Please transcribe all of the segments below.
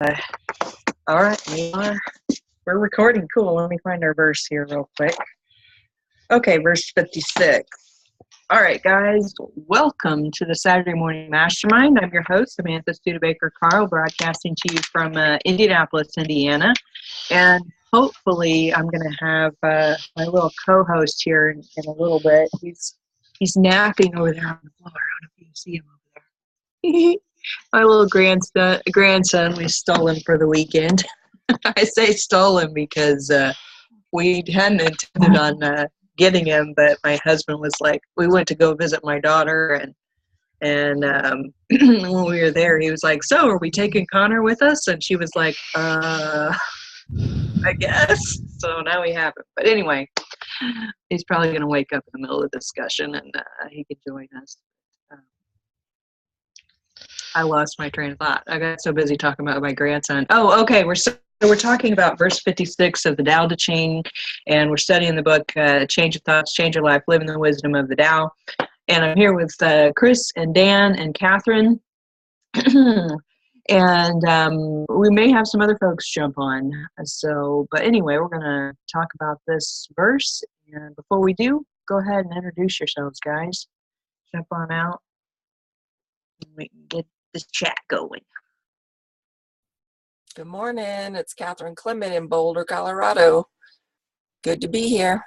All right, we're recording. Cool. Let me find our verse here real quick. Okay, verse 56. All right, guys, welcome to the Saturday Morning Mastermind. I'm your host, Samantha Studebaker-Carl, broadcasting to you from Indianapolis, Indiana. And hopefully I'm going to have my little co-host here in a little bit. He's napping over there on the floor. I don't know if you can see him over there. My little grandson, we stole him for the weekend. I say stole him because we hadn't intended on getting him, but my husband was like, we went to go visit my daughter, and when we were there, he was like, so are we taking Connor with us? And she was like, I guess. So now we have him. But anyway, he's probably going to wake up in the middle of the discussion, and he could join us. I lost my train of thought. I got so busy talking about my grandson. Oh, okay. We're talking about verse 56 of the Tao Te Ching, and we're studying the book, Change Your Thoughts, Change Your Life, Living the Wisdom of the Tao. And I'm here with Chris and Dan and Catherine. And we may have some other folks jump on. But anyway, we're going to talk about this verse. And before we do, go ahead and introduce yourselves, guys. Jump on out. We can get this chat going. Good morning. It's Catherine Clement in Boulder, Colorado. Good to be here.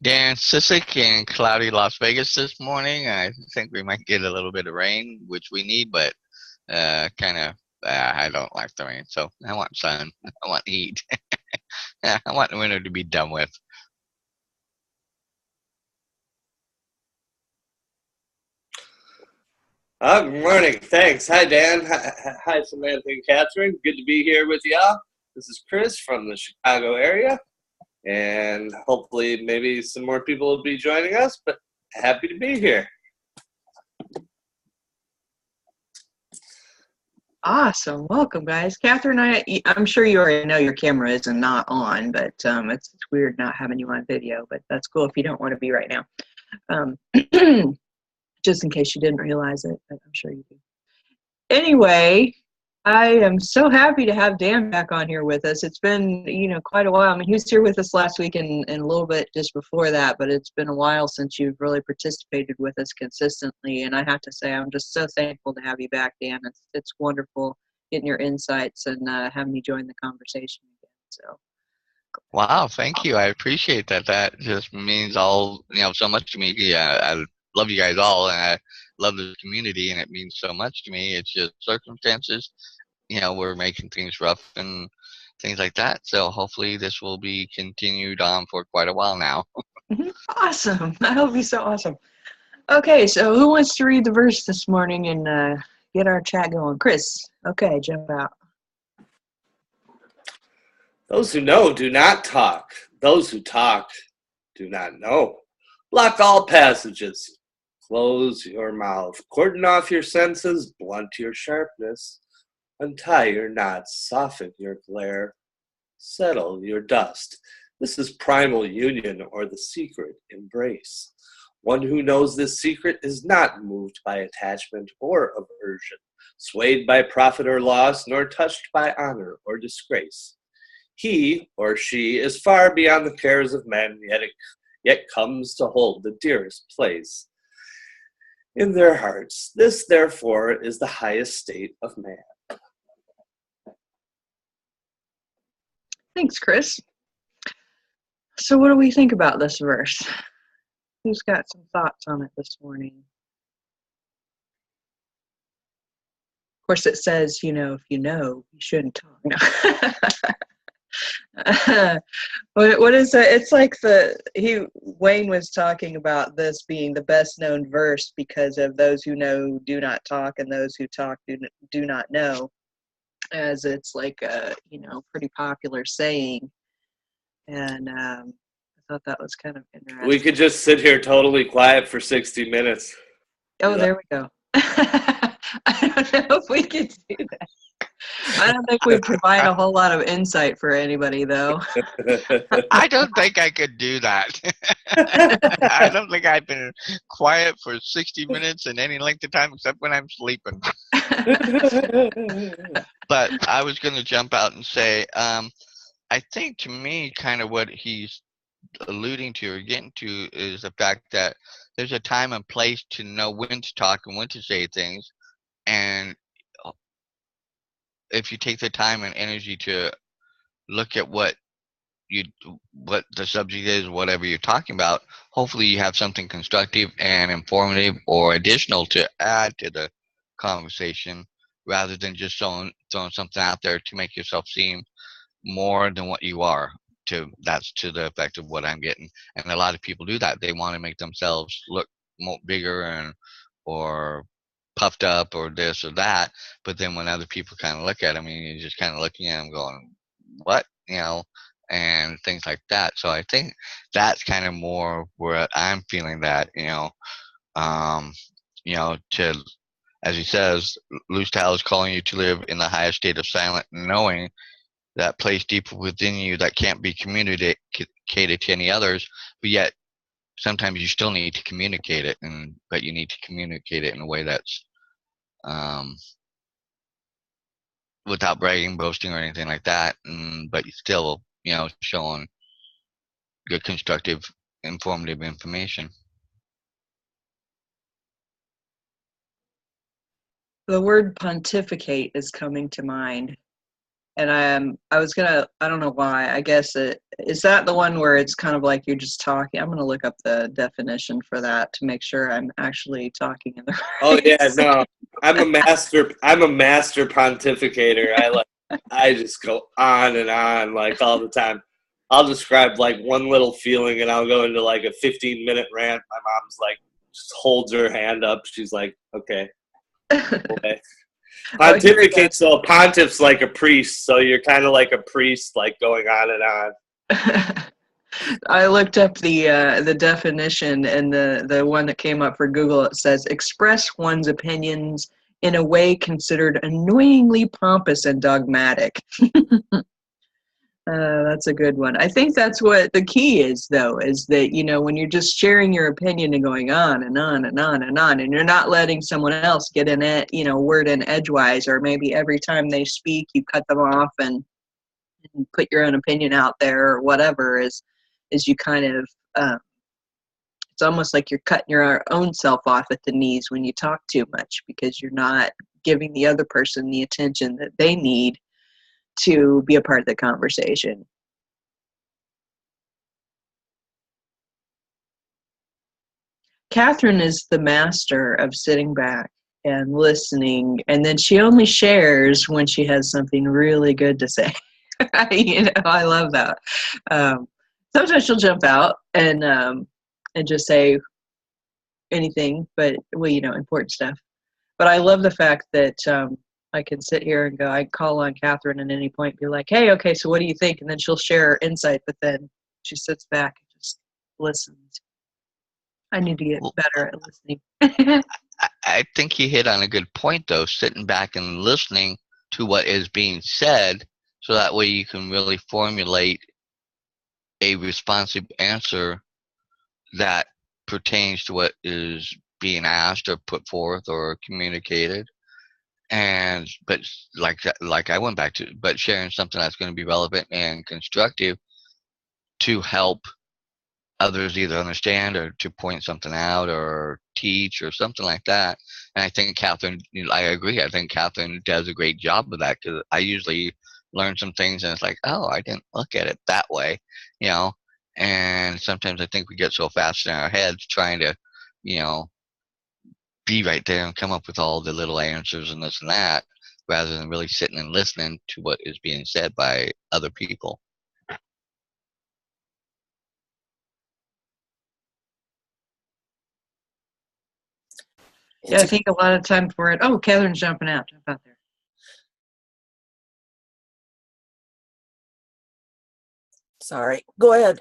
Dan Sissick in cloudy Las Vegas this morning. I think we might get a little bit of rain, which we need, but I don't like the rain. So I want sun. I want heat. I want the winter to be done with. Good morning. Thanks. Hi, Dan. Hi, Samantha and Catherine. Good to be here with y'all. This is Chris from the Chicago area, and hopefully maybe some more people will be joining us, but happy to be here. Awesome. Welcome, guys. Catherine, I'm sure you already know your camera is not on, but it's weird not having you on video, but that's cool if you don't want to be right now. Just in case you didn't realize it, but I'm sure you do. Anyway, I am so happy to have Dan back on here with us. It's been, quite a while. I mean, he was here with us last week and a little bit just before that, but it's been a while since you've really participated with us consistently. And I have to say, I'm just so thankful to have you back, Dan. It's wonderful getting your insights and having you join the conversation again. So. Wow, thank you. I appreciate that. That just means so much to me. Yeah, I love you guys all, and I love the community, and it means so much to me. It's just circumstances, we're making things rough and things like that. So hopefully this will be continued on for quite a while now. Awesome. That will be so awesome. Okay, so who wants to read the verse this morning and get our chat going? Chris, okay, jump out. Those who know do not talk. Those who talk do not know. Block all passages. Close your mouth. Cordon off your senses. Blunt your sharpness. Untie your knots. Soften your glare. Settle your dust. This is primal union, or the secret embrace. One who knows this secret is not moved by attachment or aversion, swayed by profit or loss, nor touched by honor or disgrace. He or she is far beyond the cares of men, yet comes to hold the dearest place in their hearts. This, therefore, is the highest state of man. Thanks, Chris. So what do we think about this verse? Who's got some thoughts on it this morning? Of course, it says, if you know, you shouldn't talk. No. What is it? It's like Wayne was talking about this being the best known verse because of those who know do not talk and those who talk do not know, as it's like a pretty popular saying. And I thought that was kind of interesting. We could just sit here totally quiet for 60 minutes. Oh, there we go. I don't know if we could do that. I don't think we provide a whole lot of insight for anybody, though. I don't think I could do that. I don't think I've been quiet for 60 minutes in any length of time except when I'm sleeping. But I was going to jump out and say, I think to me, kind of what he's alluding to or getting to is the fact that there's a time and place to know when to talk and when to say things. And if you take the time and energy to look at what the subject is, whatever you're talking about, hopefully you have something constructive and informative or additional to add to the conversation rather than just throwing something out there to make yourself seem more than what you are. That's to the effect of what I'm getting. And a lot of people do that. They want to make themselves look bigger and or puffed up or this or that. But then when other people kind of look at them, and you're just kind of looking at them going, what? And things like that. So I think that's kind of more where I'm feeling that, to, as he says, loose Tao is calling you to live in the highest state of silent knowing, that place deeper within you that can't be communicated to any others, but yet sometimes you still need to communicate it, but you need to communicate it in a way that's without bragging, boasting, or anything like that, but you still, showing good, constructive, informative information. The word pontificate is coming to mind. And I don't know why, I guess is that the one where it's kind of like you're just talking? I'm going to look up the definition for that to make sure I'm actually talking in the right. Oh yeah, no. I'm a master pontificator. I just go on and on like all the time. I'll describe like one little feeling and I'll go into like a 15-minute rant. My mom's like just holds her hand up. She's like, okay. Pontificate, so pontiff's like a priest, so you're kind of like a priest, like going on and on. I looked up the definition, and the one that came up for Google, it says express one's opinions in a way considered annoyingly pompous and dogmatic. That's a good one. I think that's what the key is, though, is that, when you're just sharing your opinion and going on and on and on and on, and you're not letting someone else get in it, word in edgewise, or maybe every time they speak, you cut them off and put your own opinion out there or whatever, is you kind of, it's almost like you're cutting your own self off at the knees when you talk too much, because you're not giving the other person the attention that they need to be a part of the conversation. Catherine is the master of sitting back and listening, and then she only shares when she has something really good to say. I love that. Sometimes she'll jump out and just say anything, but important stuff. But I love the fact that I can sit here and I call on Catherine at any point, be like, hey, okay, so what do you think? And then she'll share her insight, but then she sits back and just listens. I need to get better at listening. I think you hit on a good point, though, sitting back and listening to what is being said, so that way you can really formulate a responsive answer that pertains to what is being asked or put forth or communicated. But like I went back to, but sharing something that's going to be relevant and constructive to help others either understand or to point something out or teach or something like that. And I think Catherine, I agree. I think Catherine does a great job of that, because I usually learn some things and it's like, oh, I didn't look at it that way, And sometimes I think we get so fast in our heads trying to, be right there and come up with all the little answers and this and that, rather than really sitting and listening to what is being said by other people. Yeah, I think a lot of time for it. Oh, Catherine's jumping out. Jump out there. Sorry. Go ahead.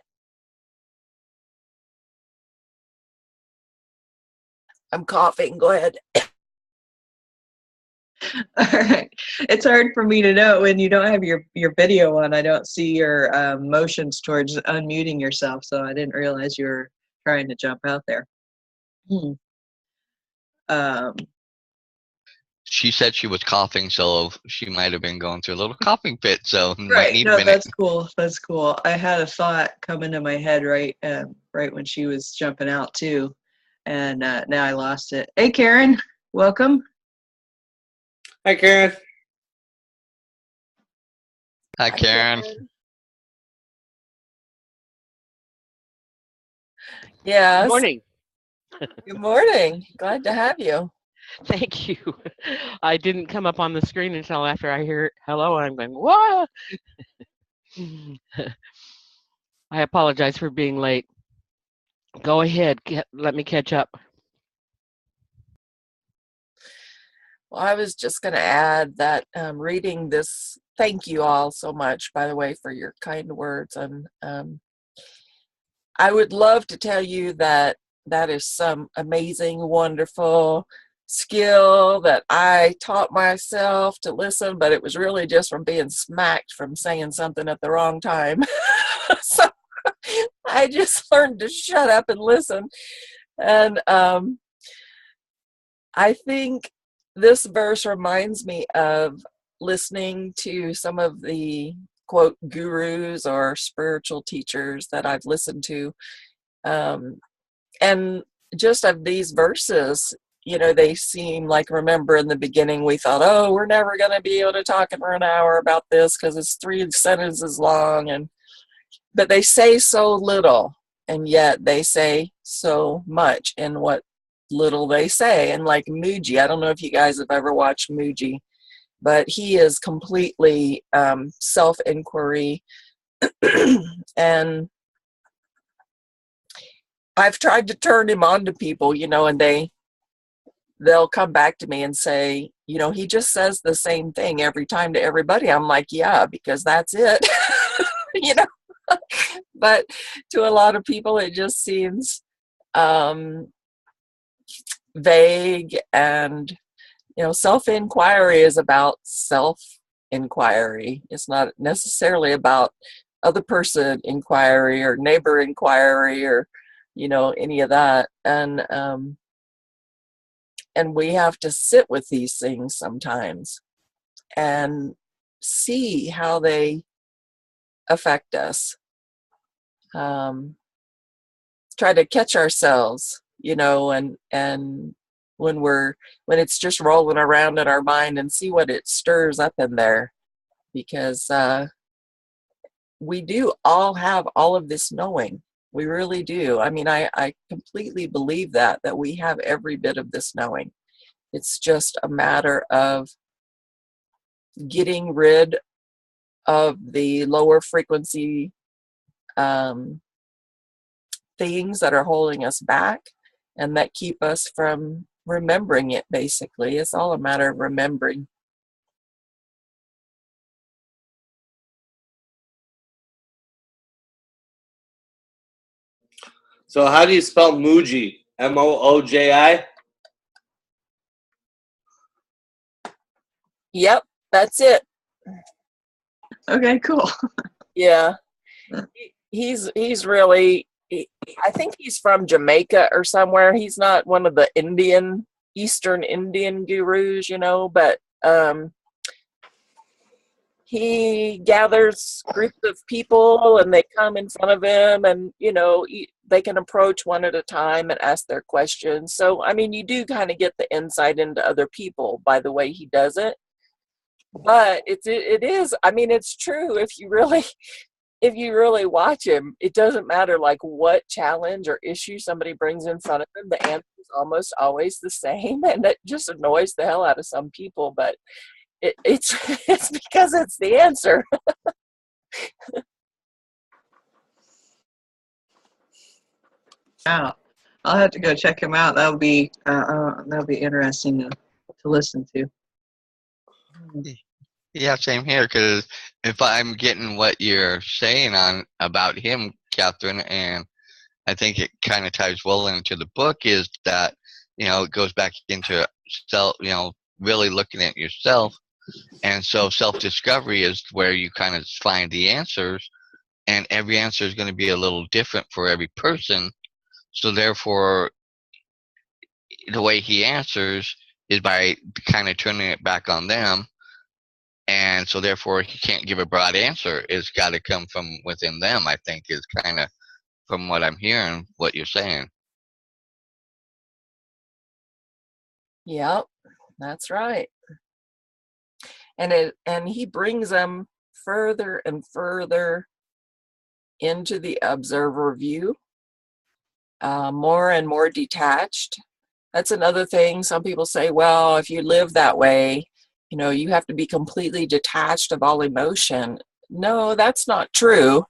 I'm coughing. Go ahead. All right. It's hard for me to know when you don't have your video on. I don't see your motions towards unmuting yourself, so I didn't realize you were trying to jump out there. Um, She said she was coughing, so she might have been going through a little coughing fit, so might right. need a No, minute. that's cool. That's cool. I had a thought come into my head right when she was jumping out too, and now I lost it. Hey, Karen, welcome. Hi, Karen. Hi, Karen. Yes. Good morning. Good morning. Glad to have you. Thank you. I didn't come up on the screen until after I hear hello, and I'm going, what? I apologize for being late. Go ahead. Let me catch up. Well, I was just going to add that reading this, thank you all so much, by the way, for your kind words. And I would love to tell you that that is some amazing, wonderful skill that I taught myself to listen, but it was really just from being smacked from saying something at the wrong time. So I just learned to shut up and listen. And I think this verse reminds me of listening to some of the quote gurus or spiritual teachers that I've listened to. And just of these verses, you know, they seem like, remember in the beginning we thought, oh, we're never going to be able to talk for an hour about this because it's 3 sentences long. But they say so little, and yet they say so much in what little they say. And like Muji, I don't know if you guys have ever watched Muji, but he is completely self-inquiry. And I've tried to turn him on to people, you know, and they'll come back to me and say, you know, he just says the same thing every time to everybody. I'm like, yeah, because that's it. You know. But to a lot of people it just seems vague. And you know, self-inquiry is about self-inquiry. It's not necessarily about other person inquiry or neighbor inquiry or, you know, any of that. And we have to sit with these things sometimes and see how they affect us. Try to catch ourselves, you know, and when it's just rolling around in our mind, and see what it stirs up in there, because we do all have all of this knowing. We really do. I mean, I completely believe that we have every bit of this knowing. It's just a matter of getting rid of the lower frequency things that are holding us back and that keep us from remembering it. Basically, it's all a matter of remembering. So how do you spell Muji? M-O-O-J-I? Yep, that's it. Okay, cool. Yeah, he's really, I think he's from Jamaica or somewhere. He's not one of the Eastern Indian gurus, you know, but he gathers groups of people and they come in front of him, and, you know, they can approach one at a time and ask their questions. So, I mean, you do kind of get the insight into other people by the way he does it. But it is, I mean, it's true. If you really watch him, it doesn't matter like what challenge or issue somebody brings in front of him, the answer is almost always the same, and it just annoys the hell out of some people. But it's because it's the answer. Wow, I'll have to go check him out. That'll be interesting to listen to. Yeah, same here, because if I'm getting what you're saying on about him, Catherine, and I think it kind of ties well into the book, is that, you know, it goes back into self, you know, really looking at yourself. And so self-discovery is where you kind of find the answers, and every answer is going to be a little different for every person. So therefore, the way he answers is by kind of turning it back on them. And so therefore, he can't give a broad answer. It's got to come from within them, I think, is kind of from what I'm hearing, what you're saying. Yep, that's right. And he brings them further and further into the observer view, more and more detached. That's another thing. Some people say, well, if you live that way, you have to be completely detached of all emotion. No, that's not true.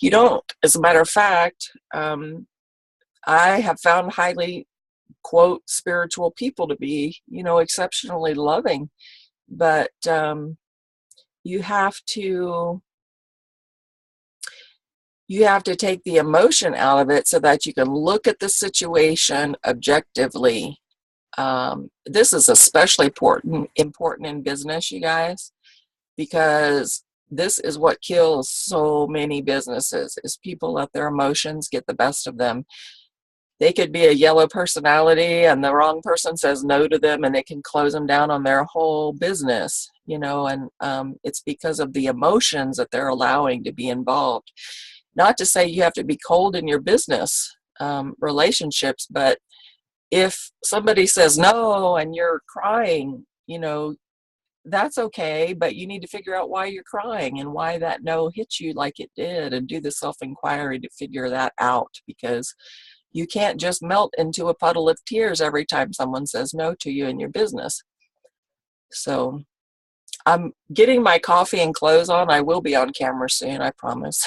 You don't. As a matter of fact, I have found highly, quote, spiritual people to be, exceptionally loving. But you have to take the emotion out of it so that you can look at the situation objectively. This is especially important in business, you guys, because this is what kills so many businesses, is people let their emotions get the best of them. They could be a yellow personality and the wrong person says no to them and it can close them down on their whole business, and it's because of the emotions that they're allowing to be involved. Not to say you have to be cold in your business relationships, but if somebody says no and you're crying, that's okay, but you need to figure out why you're crying and why that no hit you like it did, and do the self-inquiry to figure that out, because you can't just melt into a puddle of tears every time someone says no to you in your business. So I'm getting my coffee and clothes on. I will be on camera soon, I promise.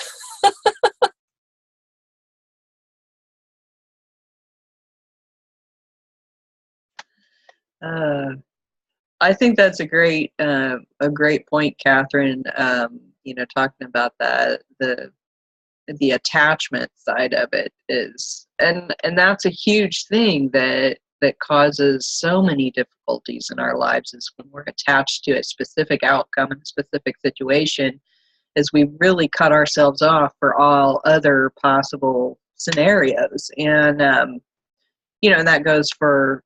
I think that's a great point, Catherine. Talking about that, the attachment side of it is, and that's a huge thing that causes so many difficulties in our lives, is when we're attached to a specific outcome in a specific situation, is we really cut ourselves off for all other possible scenarios. And and that goes for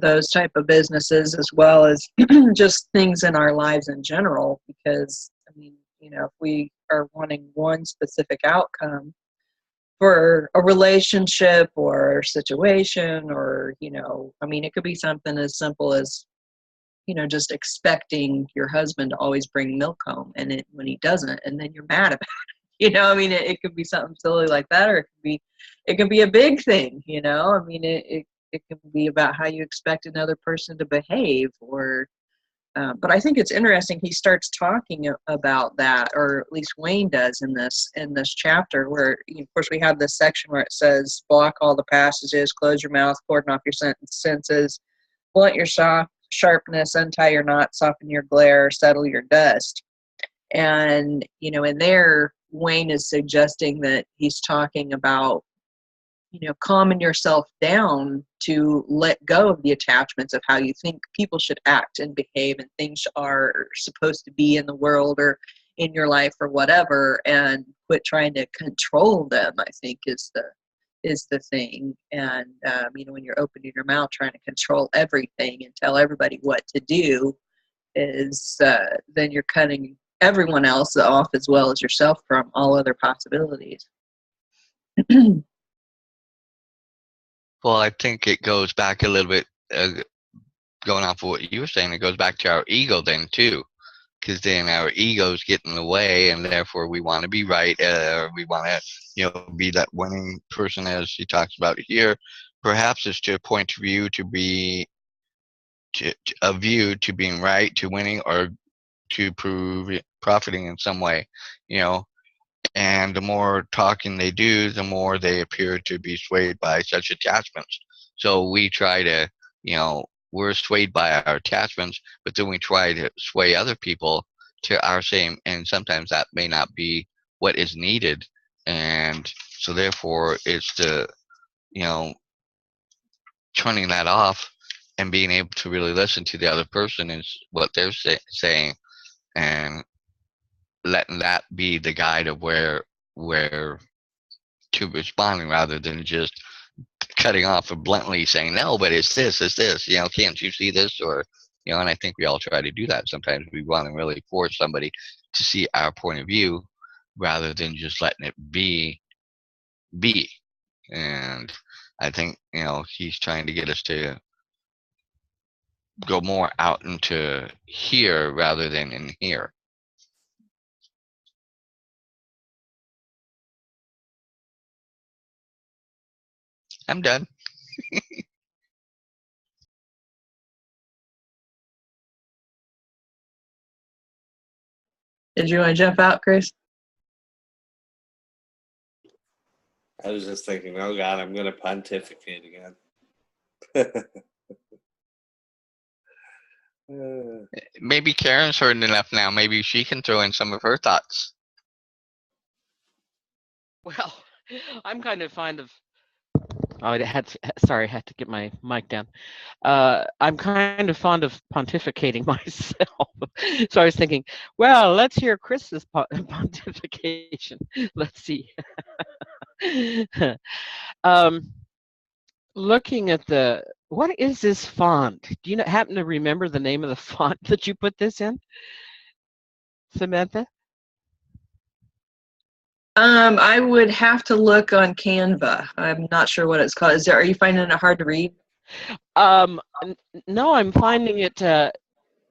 those type of businesses, as well as just things in our lives in general. Because if we are wanting one specific outcome for a relationship or situation, or it could be something as simple as just expecting your husband to always bring milk home, and when he doesn't, and then you're mad about it. It could be something silly like that, or it could be a big thing. It can be about how you expect another person to behave, or but I think it's interesting. He starts talking about that, or at least Wayne does in this chapter, where of course we have this section where it says, block all the passages, close your mouth, cordon off your senses, blunt your sharpness, untie your knot, soften your glare, settle your dust. And in there, Wayne is suggesting that he's talking about calming yourself down to let go of the attachments of how you think people should act and behave and things are supposed to be in the world or in your life or whatever, and quit trying to control them, I think is the thing. And when you're opening your mouth trying to control everything and tell everybody what to do, is then you're cutting everyone else off as well as yourself from all other possibilities. Well, I think it goes back a little bit, going off of what you were saying, it goes back to our ego then too, because then our egos get in the way, and therefore we want to be right, or we want to, be that winning person, as he talks about here. Perhaps it's to a point of view to be, a view to being right, to winning, or to prove profiting in some way, and the more talking they do, the more they appear to be swayed by such attachments. So we try to, we're swayed by our attachments, but then we try to sway other people to our same, and sometimes that may not be what is needed. And so therefore it's the, turning that off and being able to really listen to the other person is what they're saying, and letting that be the guide of where to responding, rather than just cutting off or bluntly saying, no, but it's this, can't you see this? Or, and I think we all try to do that. Sometimes we want to really force somebody to see our point of view rather than just letting it be. And I think, he's trying to get us to go more out into here rather than in here. I'm done. Did you want to jump out, Chris? I was just thinking, oh God, I'm going to pontificate again. Maybe Karen's heard enough now. Maybe she can throw in some of her thoughts. Well, I'm kind of fond of. Oh, I had to get my mic down. I'm kind of fond of pontificating myself. So I was thinking, well, let's hear Chris's pontification. Let's see. Looking at what is this font? Do you happen to remember the name of the font that you put this in, Samantha? I would have to look on Canva. I'm not sure what it's called. Are you finding it hard to read? No, I'm finding it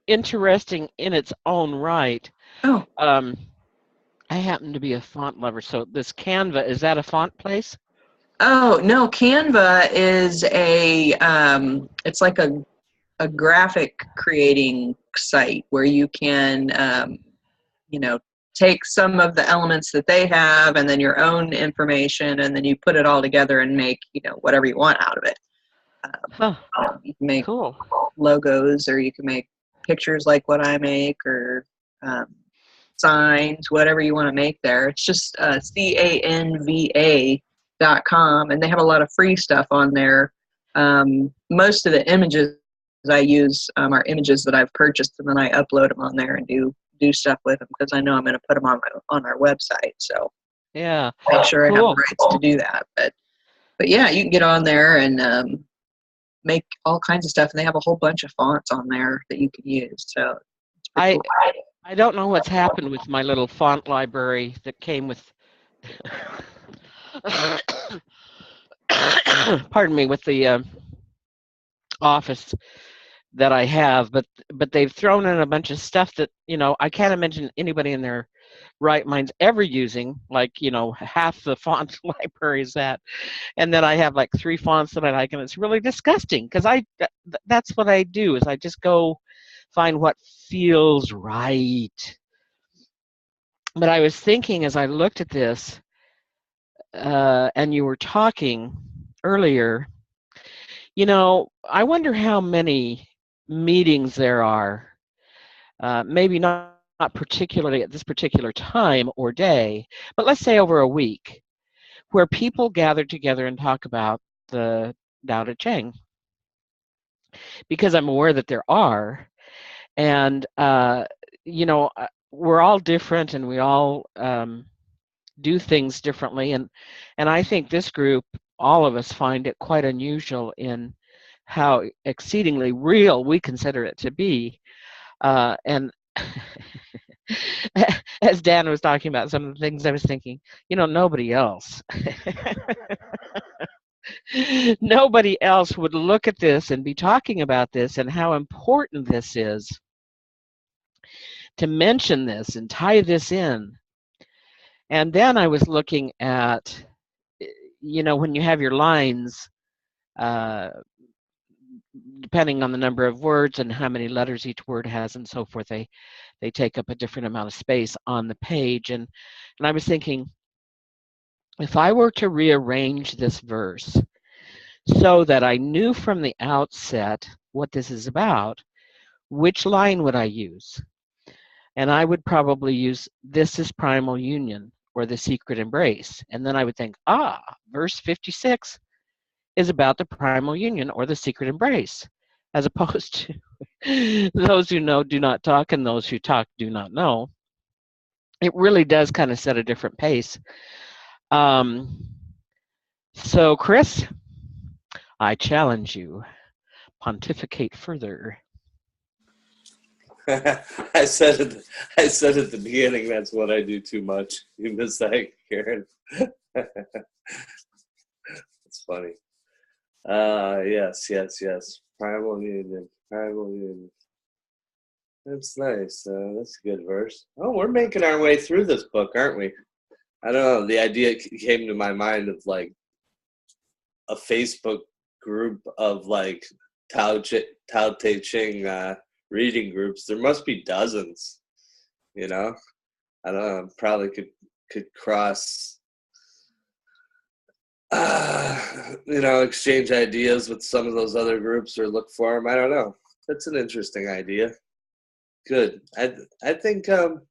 interesting in its own right. Oh. I happen to be a font lover, so this Canva, is that a font place? Oh, no, Canva is it's like a graphic creating site where you can, take some of the elements that they have and then your own information, and then you put it all together and make, whatever you want out of it. You can make cool logos, or you can make pictures like what I make, or signs, whatever you want to make there. It's just canva.com, and they have a lot of free stuff on there. Most of the images I use are images that I've purchased, and then I upload them on there and do stuff with them, because I know I'm going to put them on our website. So yeah, make sure I have the rights to do that. But yeah, you can get on there and make all kinds of stuff, and they have a whole bunch of fonts on there that you can use. So it's pretty cool. I don't know what's happened with my little font library that came with pardon me, with the office that I have, but they've thrown in a bunch of stuff that, I can't imagine anybody in their right mind's ever using, like, half the font library is that. And then I have like 3 fonts that I like, and it's really disgusting, because that's what I do, is I just go find what feels right. But I was thinking, as I looked at this, and you were talking earlier, I wonder how many meetings there are, maybe not particularly at this particular time or day, but let's say over a week, where people gather together and talk about the Tao Te Ching, because I'm aware that there are, and we're all different, and we all do things differently, and I think this group, all of us, find it quite unusual in how exceedingly real we consider it to be. And as Dan was talking about some of the things, I was thinking, nobody else nobody else would look at this and be talking about this and how important this is to mention this and tie this in. And then I was looking at, when you have your lines, depending on the number of words and how many letters each word has and so forth, they take up a different amount of space on the page. And I was thinking, if I were to rearrange this verse so that I knew from the outset what this is about, which line would I use? And I would probably use, this is primal union, or the secret embrace. And then I would think, verse 56 is about the primal union, or the secret embrace. as opposed to those who know do not talk and those who talk do not know. It really does kind of set a different pace. So, Chris, I challenge you, pontificate further. I said at the beginning that's what I do too much. You missed that, Karen. It's funny. Yes. Primal union. That's nice. That's a good verse. Oh, we're making our way through this book, aren't we? I don't know. The idea came to my mind of like a Facebook group of like Tao Te Ching reading groups. There must be dozens. You know, I don't know. Probably could cross. Exchange ideas with some of those other groups or look for them. I don't know. That's an interesting idea. Good. I think could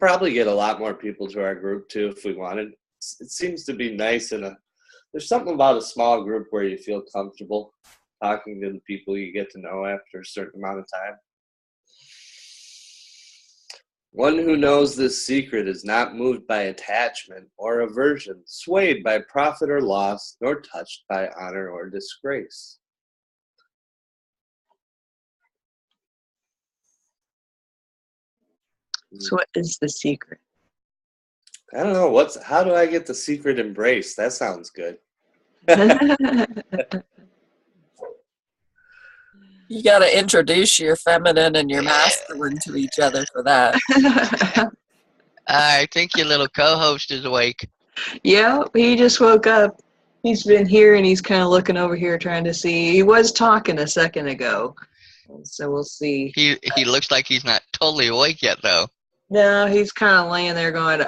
probably get a lot more people to our group too if we wanted. It seems to be nice there's something about a small group where you feel comfortable talking to the people you get to know after a certain amount of time. One who knows this secret is not moved by attachment or aversion, swayed by profit or loss, nor touched by honor or disgrace. So what is the secret? I don't know. How do I get the secret embrace? That sounds good. You got to introduce your feminine and your masculine to each other for that. I think your little co-host is awake. Yeah, he just woke up. He's been here and he's kind of looking over here trying to see. He was talking a second ago. So we'll see. He looks like he's not totally awake yet, though. No, he's kind of laying there going,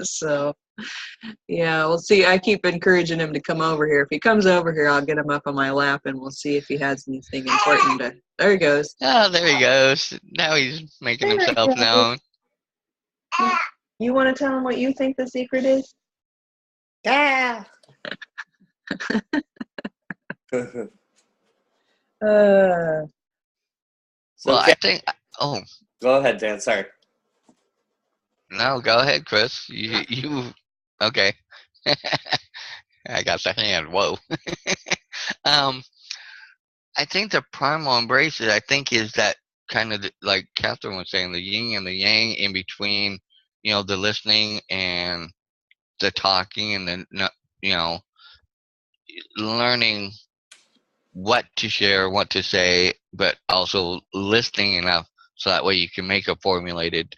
so, yeah, we'll see. I keep encouraging him to come over here. If he comes over here, I'll get him up on my lap and we'll see if he has anything important to. There he goes. Oh, there he goes. Now he's making himself known. You want to tell him what you think the secret is? Yeah. Well, I think. Oh, go ahead, Dan. Sorry. No, go ahead, Chris. You okay? I got the hand. Whoa. I think the primal embraces. I think is that kind of like Catherine was saying, the yin and the yang in between. The listening and the talking, and then learning what to share, what to say, but also listening enough so that way you can make a formulated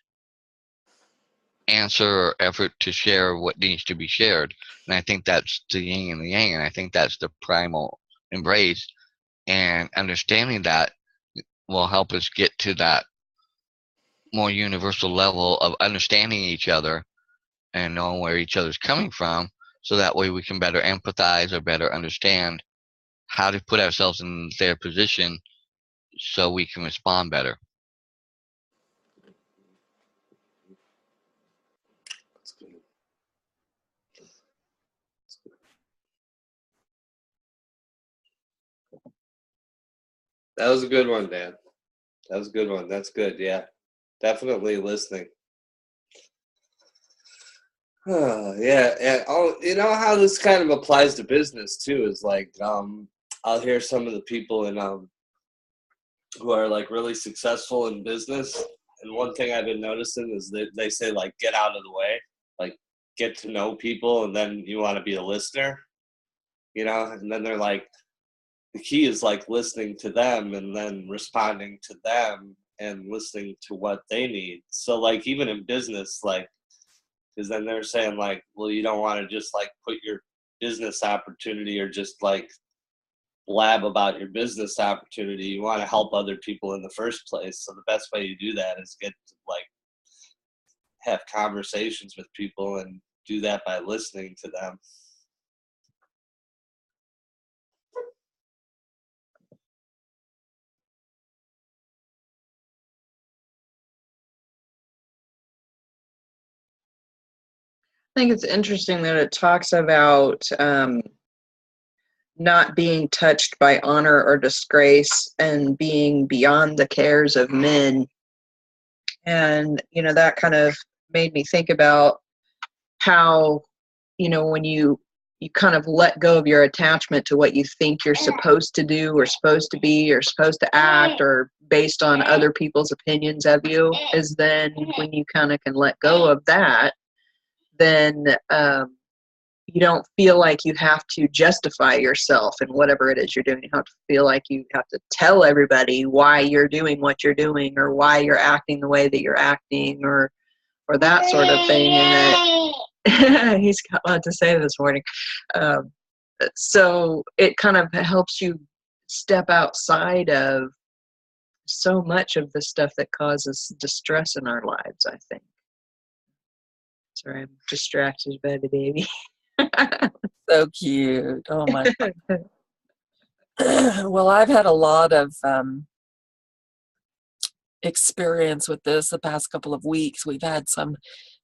answer or effort to share what needs to be shared. And I think that's the yin and the yang, and I think that's the primal embrace. And understanding that will help us get to that more universal level of understanding each other and knowing where each other's coming from, so that way we can better empathize or better understand how to put ourselves in their position so we can respond better. That was a good one, Dan. That was a good one. That's good. Yeah. Definitely listening. Yeah. Oh, you know how this kind of applies to business too is like I'll hear some of the people in who are like really successful in business, and one thing I've been noticing is that they say like get out of the way, like get to know people, and then you want to be a listener, and then they're like, the key is like listening to them and then responding to them and listening to what they need. So like even in business, like, because then they're saying like, well, you don't want to just like put your business opportunity or just like blab about your business opportunity. You want to help other people in the first place. So the best way you do that is get to like have conversations with people and do that by listening to them. I think it's interesting that it talks about not being touched by honor or disgrace and being beyond the cares of men. And, that kind of made me think about how, when you kind of let go of your attachment to what you think you're supposed to do or supposed to be or supposed to act or based on other people's opinions of you, is then when you kind of can let go of that, then you don't feel like you have to justify yourself in whatever it is you're doing. You don't feel like you have to tell everybody why you're doing what you're doing or why you're acting the way that you're acting or that sort of thing. And that he's got a lot to say this morning. So it kind of helps you step outside of so much of the stuff that causes distress in our lives, I think. Sorry, I'm distracted by the baby. So cute. Oh my God. Well, I've had a lot of experience with this the past couple of weeks. We've had some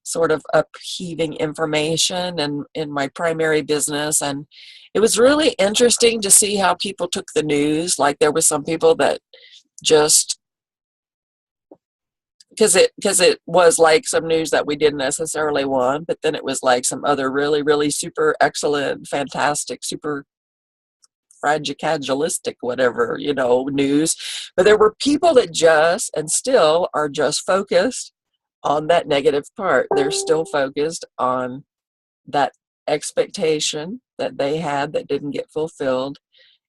sort of upheaving information and in my primary business, and it was really interesting to see how people took the news. Like there were some people that just because it was like some news that we didn't necessarily want, but then it was like some other really, really super excellent, fantastic, super fragilistic, whatever, news. But there were people that just, and still are just focused on that negative part. They're still focused on that expectation that they had that didn't get fulfilled.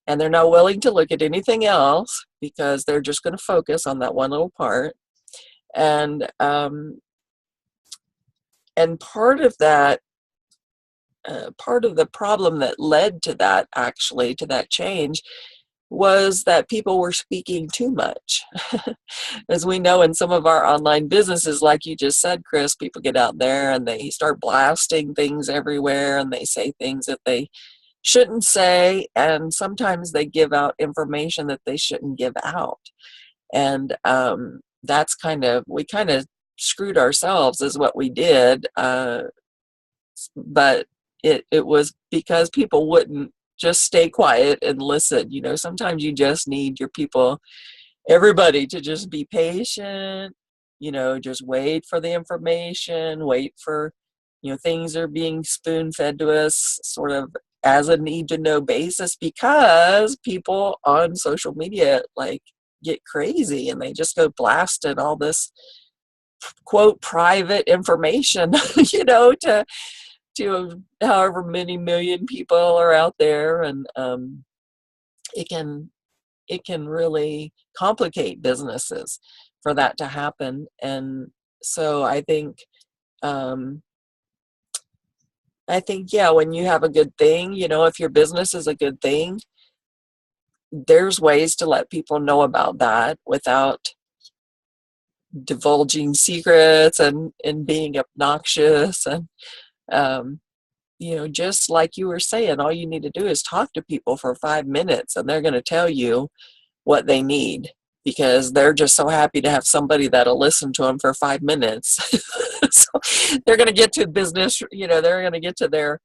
And they're not willing to look at anything else because they're just going to focus on that one little part. And part of that, part of the problem that led to that, actually, to that change, was that people were speaking too much. As we know in some of our online businesses, like you just said, Chris, people get out there and they start blasting things everywhere and they say things that they shouldn't say. And sometimes they give out information that they shouldn't give out. And that's we kind of screwed ourselves is what we did. But it was because people wouldn't just stay quiet and listen. Sometimes you just need everybody to just be patient, just wait for the information, wait for, things are being spoon fed to us sort of as a need to know basis, because people on social media get crazy and they just go blasting all this quote private information, to however many million people are out there, and it can really complicate businesses for that to happen. And so I think yeah, when you have a good thing, if your business is a good thing, there's ways to let people know about that without divulging secrets and being obnoxious. And just like you were saying, all you need to do is talk to people for 5 minutes and they're going to tell you what they need, because they're just so happy to have somebody that'll listen to them for 5 minutes. So they're going to get to business, they're going to get to their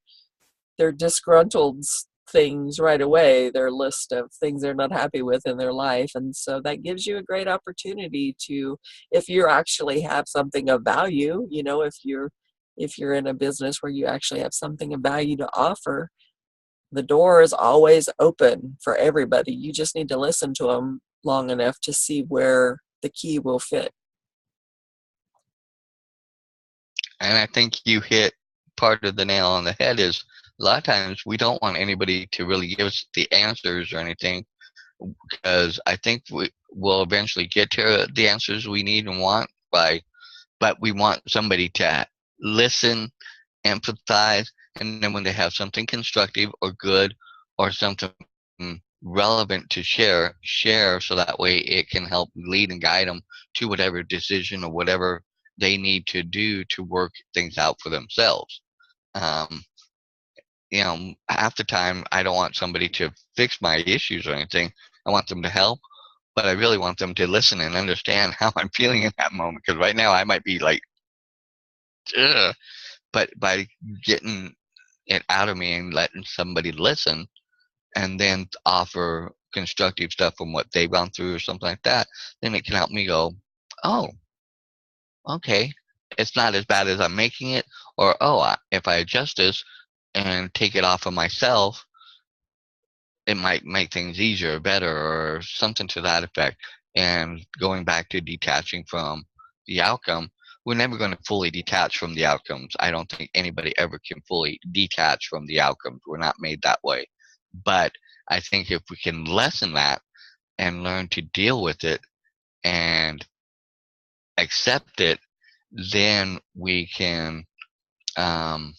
disgruntled things right away, their list of things they're not happy with in their life. And so that gives you a great opportunity to, if you actually have something of value, if you're in a business where you actually have something of value to offer, the door is always open for everybody. You just need to listen to them long enough to see where the key will fit. And I think you hit part of the nail on the head. Is a lot of times we don't want anybody to really give us the answers or anything, because I think we'll eventually get to the answers we need and want but we want somebody to listen, empathize, and then when they have something constructive or good or something relevant to share, so that way it can help lead and guide them to whatever decision or whatever they need to do to work things out for themselves. Half the time I don't want somebody to fix my issues or anything. I want them to help, but I really want them to listen and understand how I'm feeling in that moment, because right now I might be like, ugh. But by getting it out of me and letting somebody listen, and then offer constructive stuff from what they've gone through or something like that, then it can help me go, oh, okay, it's not as bad as I'm making it, or oh, if I adjust this and take it off of myself, it might make things easier or better or something to that effect. And going back to detaching from the outcome, we're never going to fully detach from the outcomes. I don't think anybody ever can fully detach from the outcomes. We're not made that way. But I think if we can lessen that and learn to deal with it and accept it, then we can um,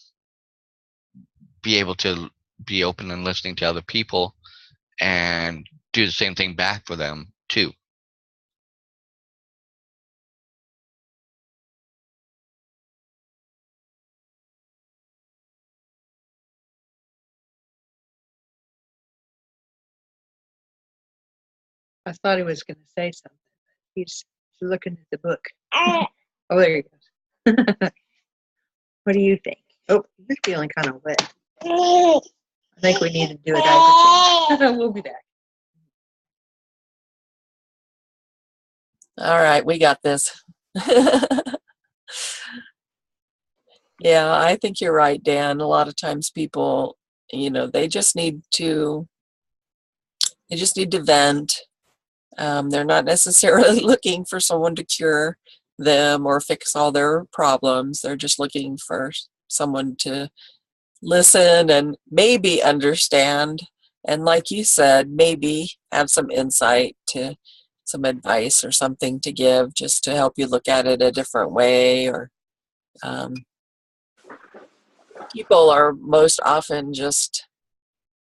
be able to be open and listening to other people and do the same thing back for them too. I thought he was going to say something. He's looking at the book. Oh, there he goes. What do you think? Oh, you're feeling kind of wet. I think we need to do a diaper change. We'll be back. All right, we got this. Yeah, I think you're right, Dan. A lot of times people, they just need to vent. They're not necessarily looking for someone to cure them or fix all their problems. They're just looking for someone to listen and maybe understand. And like you said, maybe have some insight, to some advice or something to give, just to help you look at it a different way. Or people are most often just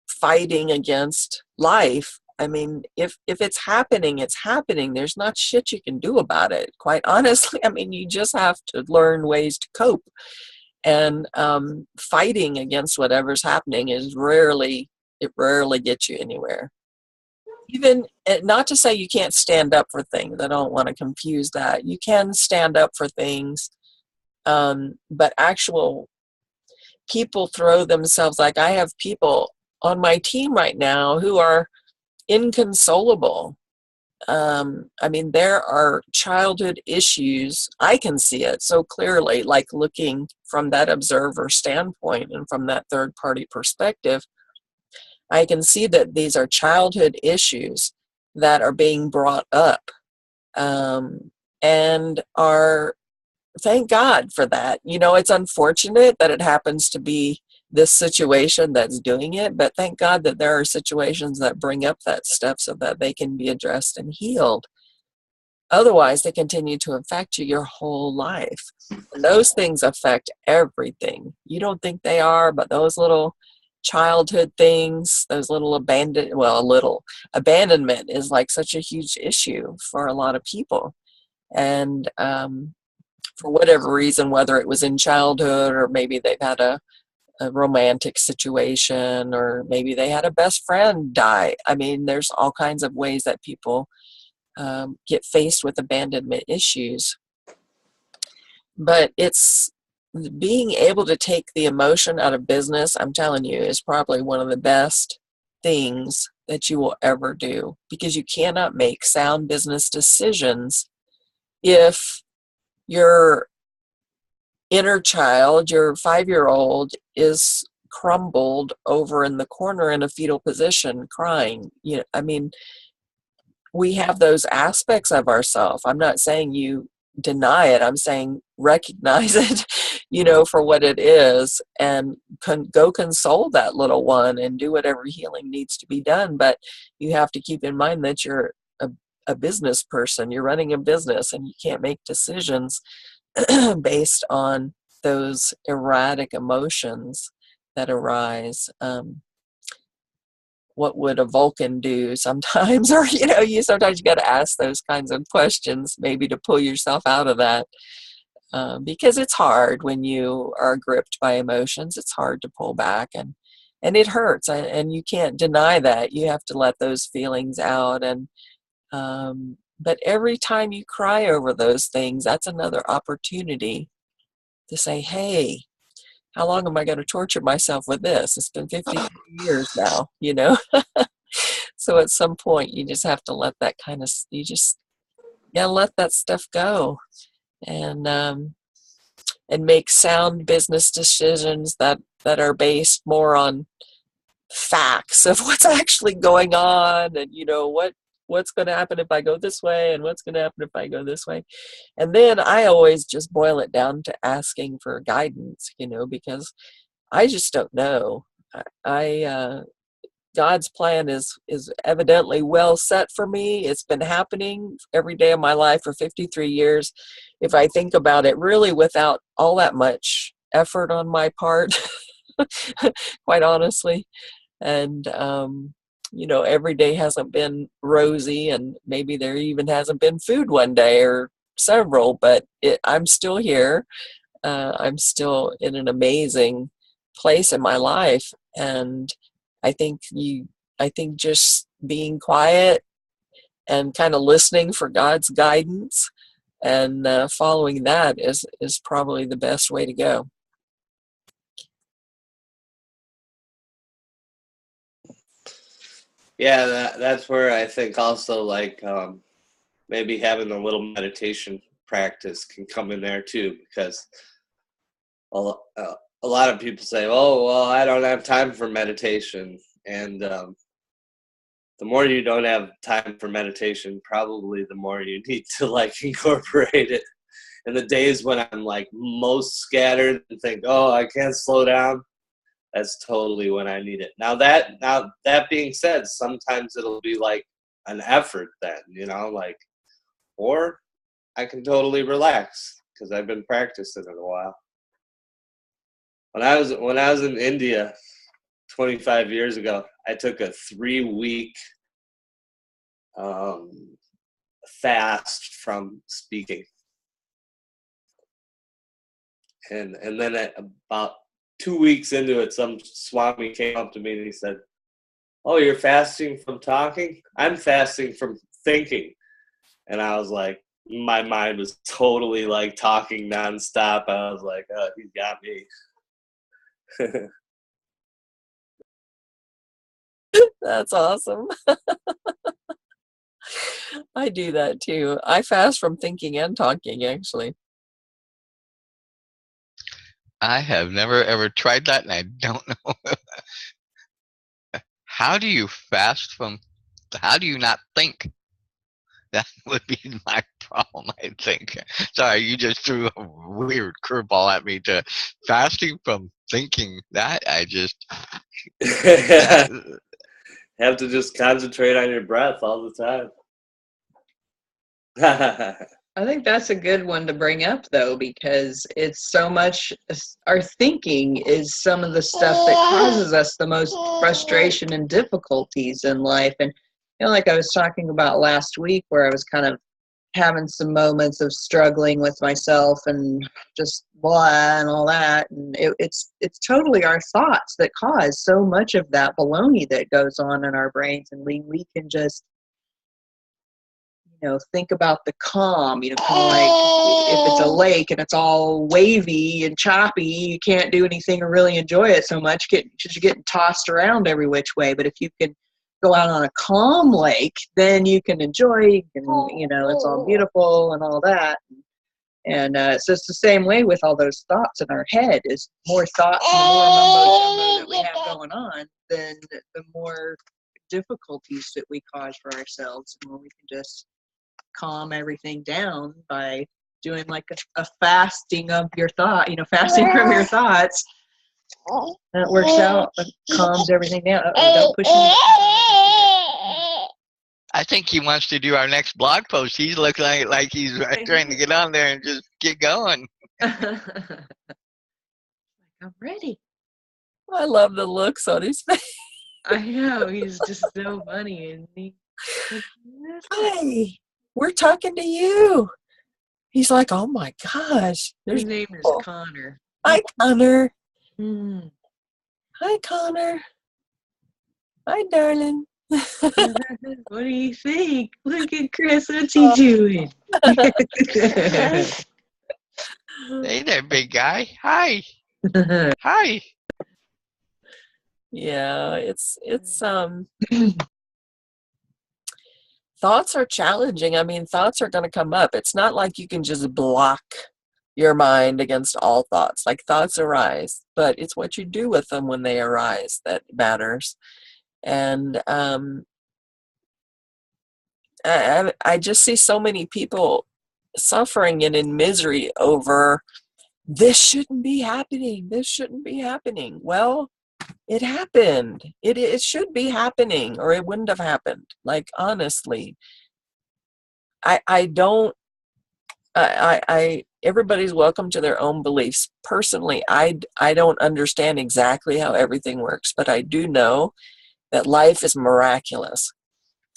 fighting against life. I mean, if it's happening, it's happening. There's not shit you can do about it. Quite honestly, I mean, you just have to learn ways to cope. And fighting against whatever's happening rarely gets you anywhere. Even, not to say you can't stand up for things. I don't want to confuse that. You can stand up for things, but actual people throw themselves, like I have people on my team right now who are inconsolable. I mean, there are childhood issues. I can see it so clearly, like looking from that observer standpoint and from that third party perspective. I can see that these are childhood issues that are being brought up, and are, thank God for that. It's unfortunate that it happens to be this situation that's doing it, but thank God that there are situations that bring up that stuff so that they can be addressed and healed. Otherwise, they continue to affect you your whole life. And those things affect everything. You don't think they are, but those little childhood things, those little abandonment is like such a huge issue for a lot of people. And for whatever reason, whether it was in childhood or maybe they've had a romantic situation, or maybe they had a best friend die. I mean, there's all kinds of ways that people get faced with abandonment issues. But it's being able to take the emotion out of business, I'm telling you, is probably one of the best things that you will ever do, because you cannot make sound business decisions if your inner child, your 5-year-old, is crumbled over in the corner in a fetal position crying. I mean, we have those aspects of ourselves. I'm not saying you deny it. I'm saying recognize it, for what it is, and go console that little one and do whatever healing needs to be done. But you have to keep in mind that you're a business person. You're running a business, and you can't make decisions based on those erratic emotions that arise. What would a Vulcan do sometimes? Or, sometimes you got to ask those kinds of questions, maybe to pull yourself out of that. Because it's hard when you are gripped by emotions. It's hard to pull back, and it hurts, and you can't deny that. You have to let those feelings out. And but every time you cry over those things, that's another opportunity to say, hey, how long am I going to torture myself with this? It's been 50 years now, you know? So at some point you just have to let that kind of, you just gotta let that stuff go, and make sound business decisions that are based more on facts of what's actually going on, and you know what's going to happen if I go this way, and what's going to happen if I go this way. And then I always just boil it down to asking for guidance, you know, because I just don't know. God's plan is evidently well set for me. It's been happening every day of my life for 53 years. If I think about it, really without all that much effort on my part, quite honestly. And, you know, every day hasn't been rosy, and maybe there even hasn't been food one day or several, but I'm still here. I'm still in an amazing place in my life. And I think just being quiet and kind of listening for God's guidance and following that is probably the best way to go. Yeah, that's where I think also like maybe having a little meditation practice can come in there too, because a lot of people say, oh, well, I don't have time for meditation. And the more you don't have time for meditation, probably the more you need to like incorporate it. In the days when I'm like most scattered and think, oh, I can't slow down, that's totally when I need it. Now that being said, sometimes it'll be like an effort then, you know, like, or I can totally relax because I've been practicing it a while. When I was in India 25 years ago, I took a 3-week fast from speaking. And then at about 2 weeks into it, some Swami came up to me and he said, oh, you're fasting from talking? I'm fasting from thinking. And I was like, my mind was totally like talking nonstop. I was like, oh, he's got me. That's awesome. I do that too. I fast from thinking and talking, actually. I have never ever tried that, and I don't know. How do you fast from? How do you not think? That would be my problem, I think. Sorry, you just threw a weird curveball at me to fasting from thinking. That I just have to just concentrate on your breath all the time. I think that's a good one to bring up, though, because it's so much, our thinking is some of the stuff that causes us the most frustration and difficulties in life. And, you know, like I was talking about last week, where I was kind of having some moments of struggling with myself and just blah and all that. And it's totally our thoughts that cause so much of that baloney that goes on in our brains. And we can just, you know, think about the calm, you know, kind of like if it's a lake and it's all wavy and choppy, you can't do anything or really enjoy it so much because you're getting tossed around every which way. But if you can go out on a calm lake, then you can enjoy, and you know, it's all beautiful and all that. And so it's the same way with all those thoughts in our head. Is more thoughts and the more mumbo jumbo that we have going on, then the more difficulties that we cause for ourselves. And when we can just calm everything down by doing like a fasting of your thought, you know, fasting from your thoughts, that works out, it calms everything down. Don't push me. I think he wants to do our next blog post. He looks like he's trying to get on there and just get going. I'm ready. I love the looks on his face. I know, he's just so funny, isn't he? Hey, we're talking to you. He's like, oh my gosh. His name is Connor. Hi, Connor. Mm. Hi, Connor. Hi, darling. What do you think? Look at Chris. What's he doing? Hey there, big guy. Hi. Hi. Yeah, it's thoughts are challenging. I mean, thoughts are going to come up. It's not like you can just block your mind against all thoughts. Like, thoughts arise, but it's what you do with them when they arise that matters. And I just see so many people suffering and in misery over, this shouldn't be happening. This shouldn't be happening. Well, it happened. It should be happening, or it wouldn't have happened. Like, honestly, I don't. Everybody's welcome to their own beliefs. Personally, I don't understand exactly how everything works, but I do know that life is miraculous.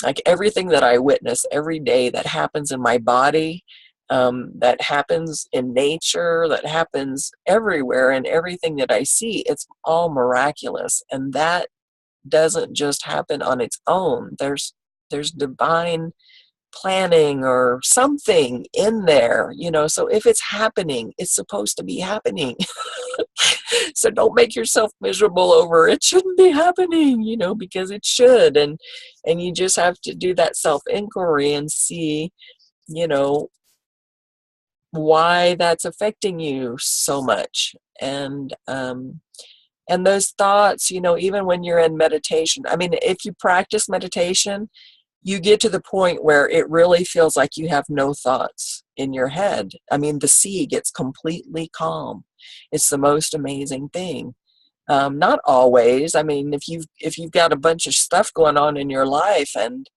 Like, everything that I witness every day that happens in my body, that happens in nature, that happens everywhere, and everything that I see, it's all miraculous. And that doesn't just happen on its own. There's divine planning or something in there, so if it's happening, it's supposed to be happening. So don't make yourself miserable over, it shouldn't be happening, because it should. And you just have to do that self-inquiry and see, why that's affecting you so much. And those thoughts, even when you're in meditation, I mean, if you practice meditation, you get to the point where it really feels like you have no thoughts in your head. I mean, the sea gets completely calm. It's the most amazing thing. Not always. I mean, if you've got a bunch of stuff going on in your life, and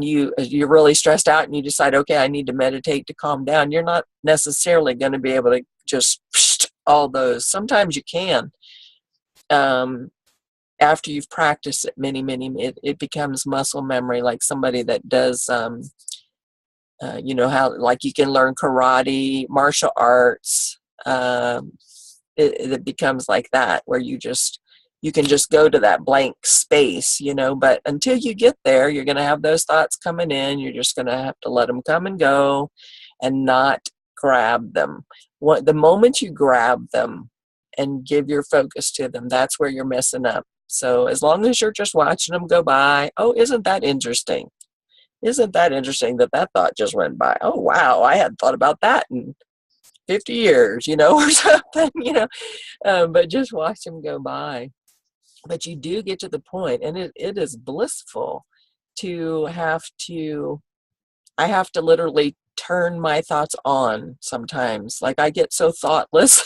you're really stressed out, and you decide, okay, I need to meditate to calm down, you're not necessarily going to be able to just all those. Sometimes you can. After you've practiced it it becomes muscle memory, like somebody that does, how, like, you can learn karate, martial arts. It becomes like that, where you can just go to that blank space, but until you get there, you're going to have those thoughts coming in. You're just going to have to let them come and go and not grab them. The moment you grab them and give your focus to them, that's where you're messing up. So as long as you're just watching them go by, oh, isn't that interesting? Isn't that interesting that thought just went by? Oh, wow, I hadn't thought about that in 50 years, or something, but just watch them go by. But you do get to the point, and it is blissful to I have to literally turn my thoughts on sometimes. Like, I get so thoughtless,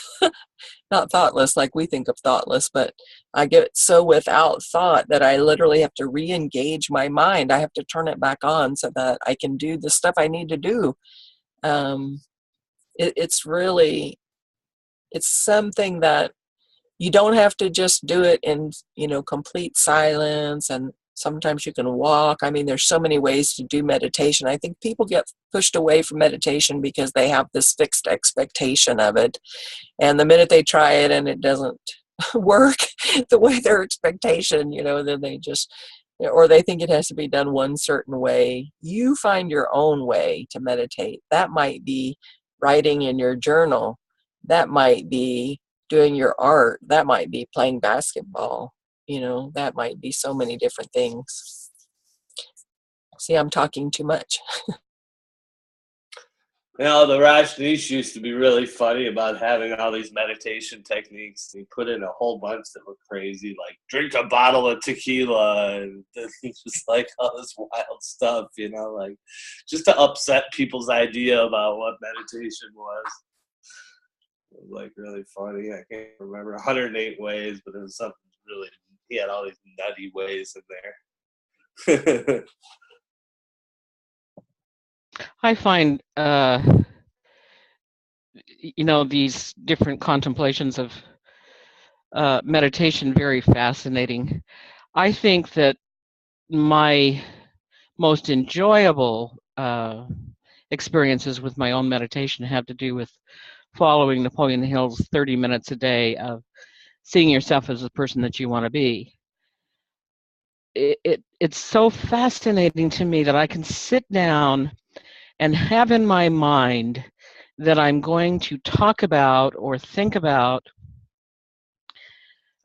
not thoughtless like we think of thoughtless, but I get so without thought that I literally have to re-engage my mind. I have to turn it back on so that I can do the stuff I need to do. It's something that you don't have to just do it in, complete silence. And sometimes you can walk. I mean, there's so many ways to do meditation. I think people get pushed away from meditation because they have this fixed expectation of it. And the minute they try it and it doesn't work the way their expectation, then they just, or they think it has to be done one certain way. You find your own way to meditate. That might be writing in your journal. That might be doing your art. That might be playing basketball. That might be so many different things. See, I'm talking too much. The Rajneesh used to be really funny about having all these meditation techniques. He put in a whole bunch that were crazy, like drink a bottle of tequila, and just like all this wild stuff, like just to upset people's idea about what meditation was. It was like really funny. I can't remember 108 ways, but it was something really, he had all these nutty ways in there. I find, these different contemplations of meditation very fascinating. I think that my most enjoyable experiences with my own meditation have to do with following Napoleon Hill's 30 minutes a day of seeing yourself as the person that you want to be. It's so fascinating to me that I can sit down and have in my mind that I'm going to talk about or think about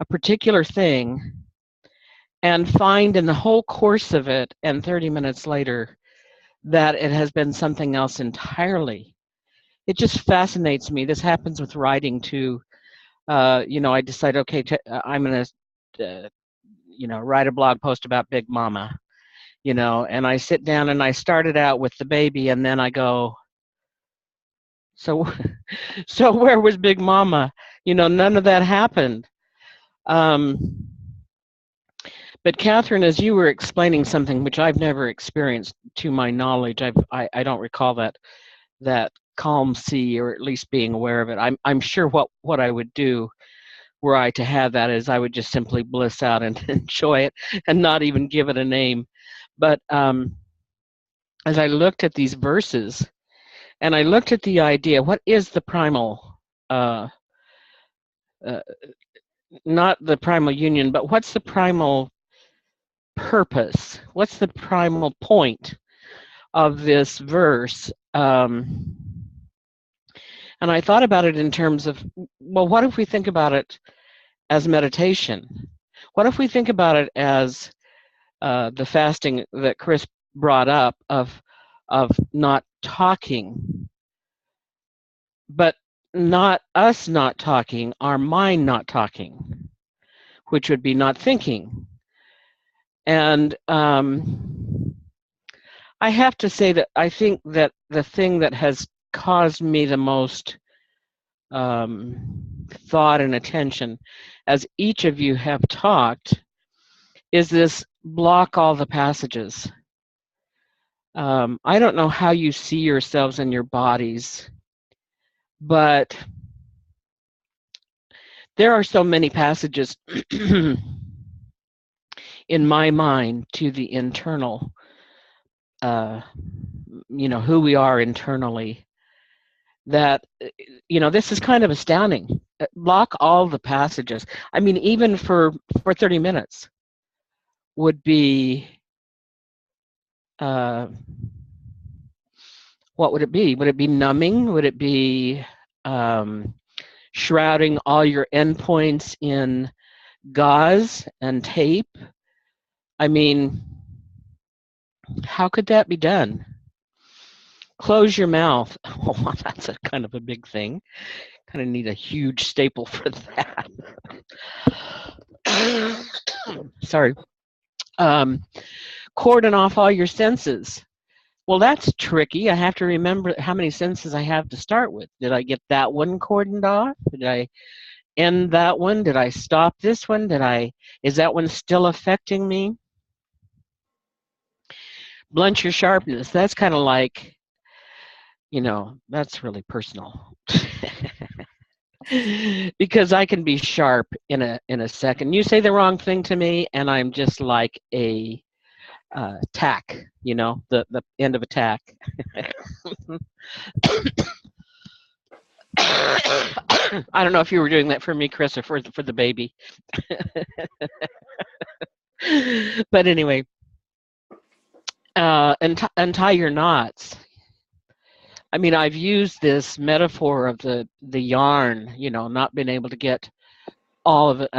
a particular thing and find in the whole course of it and 30 minutes later that it has been something else entirely. It just fascinates me. This happens with writing too. I decide, okay, I'm going to, write a blog post about Big Mama, and I sit down and I started out with the baby, and then I go, so, so where was Big Mama? None of that happened. But Catherine, as you were explaining something which I've never experienced to my knowledge, I don't recall that calm sea, or at least being aware of it. I'm sure what I would do were I to have that is I would just simply bliss out and enjoy it and not even give it a name. But as I looked at these verses and I looked at the idea, what is the primal, not the primal union, but what's the primal purpose? What's the primal point of this verse? And I thought about it in terms of, well, what if we think about it as meditation? What if we think about it as the fasting that Chris brought up of not talking, but not us not talking, our mind not talking, which would be not thinking. And I have to say that I think that the thing that has caused me the most thought and attention, as each of you have talked, is this block all the passages. I don't know how you see yourselves in your bodies, but there are so many passages in my mind to the internal, who we are internally, that, this is kind of astounding. Block all the passages. I mean, even for 30 minutes would be, what would it be? Would it be numbing? Would it be shrouding all your endpoints in gauze and tape? I mean, how could that be done? Close your mouth. Oh, well, that's a kind of a big thing. Kind of need a huge staple for that. Sorry. Cordon off all your senses. Well, that's tricky. I have to remember how many senses I have to start with. Did I get that one cordoned off? Did I end that one? Did I stop this one? Is that one still affecting me? Blunt your sharpness. That's kind of like, that's really personal. Because I can be sharp in a second. You say the wrong thing to me, and I'm just like a tack, the end of a tack. I don't know if you were doing that for me, Chris, or for the baby. But anyway, untie your knots. I mean, I've used this metaphor of the yarn, not being able to get all of it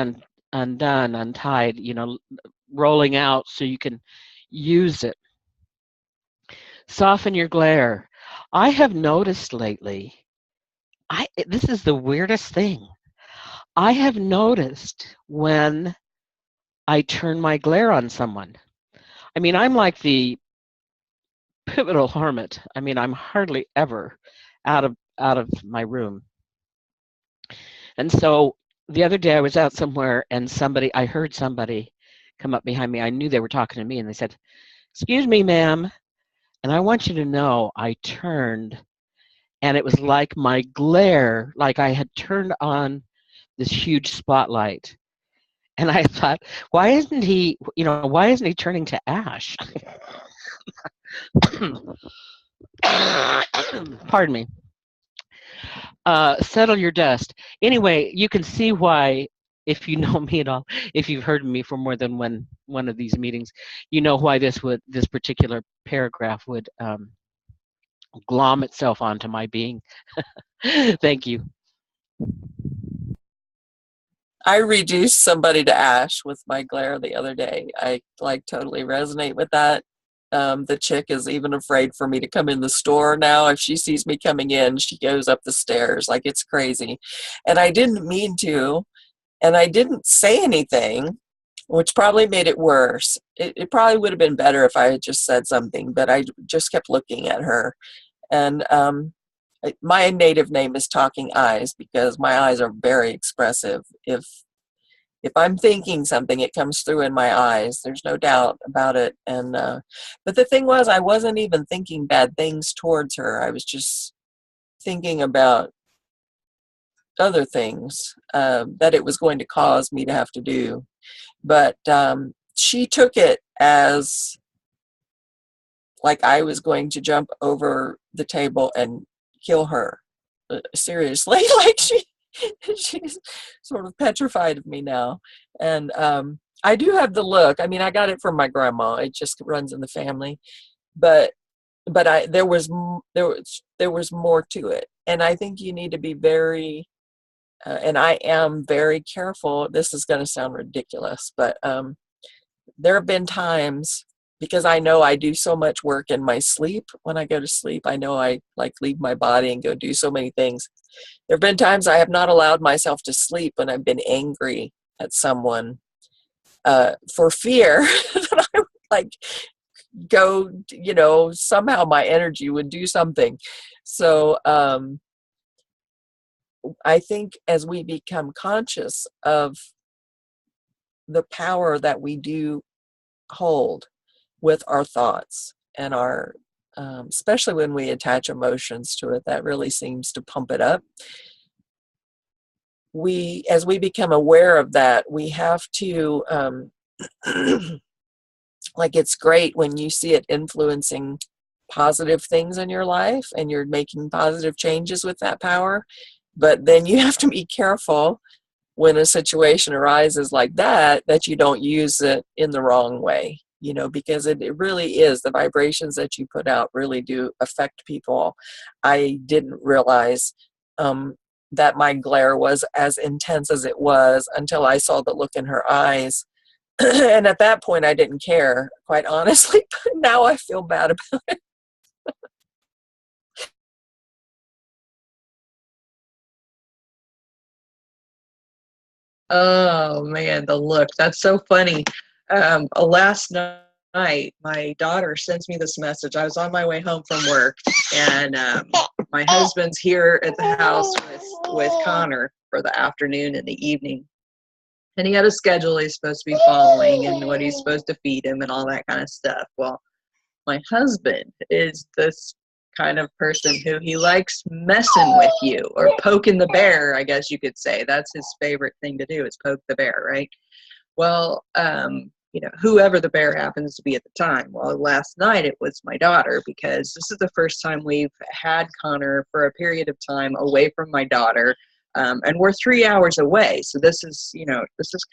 undone, untied, rolling out so you can use it. Soften your glare. I have noticed lately, this is the weirdest thing. I have noticed when I turn my glare on someone. I mean, I'm like the pivotal hermit. I mean, I'm hardly ever out of my room. And so the other day I was out somewhere and I heard somebody come up behind me. I knew they were talking to me, and they said, "Excuse me, ma'am." And I want you to know I turned, and it was like my glare, like I had turned on this huge spotlight. And I thought, why isn't he turning to ash? Pardon me. Settle your dust. Anyway, you can see why, if you know me at all, if you've heard me for more than one of these meetings, you know why this particular paragraph would glom itself onto my being. Thank you. I reduced somebody to ash with my glare the other day. I like totally resonate with that. The chick is even afraid for me to come in the store now. If she sees me coming in, she goes up the stairs like it's crazy. And I didn't mean to, and I didn't say anything, which probably made it worse. It probably would have been better if I had just said something, but I just kept looking at her. And my native name is Talking Eyes because my eyes are very expressive. If I'm thinking something, it comes through in my eyes. There's no doubt about it. And but the thing was, I wasn't even thinking bad things towards her. I was just thinking about other things that it was going to cause me to have to do. But she took it as like I was going to jump over the table and kill her. Seriously, like she's sort of petrified of me now. And I do have the look. I mean, I got it from my grandma. It just runs in the family. But there was more to it. And I think you need to be very and I am very careful. This is going to sound ridiculous, but there have been times, because I know I do so much work in my sleep. When I go to sleep, I know I like leave my body and go do so many things. There have been times I have not allowed myself to sleep when I've been angry at someone for fear that I would like go, somehow my energy would do something. So I think as we become conscious of the power that we do hold with our thoughts and our, especially when we attach emotions to it, that really seems to pump it up. As we become aware of that, we have to, like, it's great when you see it influencing positive things in your life and you're making positive changes with that power. But then you have to be careful when a situation arises like that you don't use it in the wrong way, because it really is, the vibrations that you put out really do affect people. I didn't realize that my glare was as intense as it was until I saw the look in her eyes. And at that point, I didn't care, quite honestly, but now I feel bad about it. Oh man, the look. That's so funny. Last night, my daughter sends me this message. I was on my way home from work, and my husband's here at the house with Connor for the afternoon and the evening. And he had a schedule he's supposed to be following and what he's supposed to feed him and all that kind of stuff. Well, my husband is this kind of person who he likes messing with you or poking the bear, I guess you could say. That's his favorite thing to do, is poke the bear, right? Well, whoever the bear happens to be at the time. Well, last night it was my daughter, because this is the first time we've had Connor for a period of time away from my daughter. And we're 3 hours away. So this is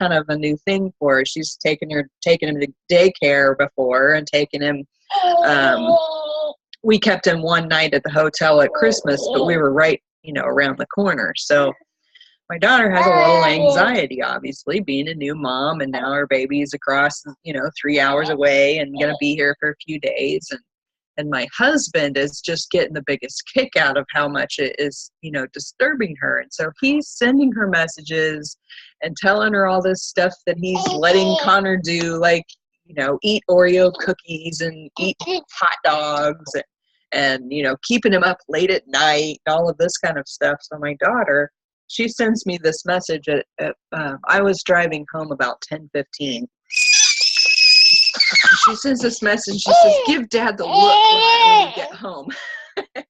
kind of a new thing for her. She's taken him to daycare before and taken him, we kept him one night at the hotel at Christmas, but we were right, around the corner. So my daughter has a little anxiety, obviously, being a new mom, and now her baby is across, 3 hours away and going to be here for a few days. And my husband is just getting the biggest kick out of how much it is, disturbing her. And so he's sending her messages and telling her all this stuff that he's letting Connor do, like, eat Oreo cookies and eat hot dogs and keeping him up late at night, all of this kind of stuff. So my daughter, she sends me this message I was driving home about 10:15. She sends this message. She says, "Give Dad the look when we get home."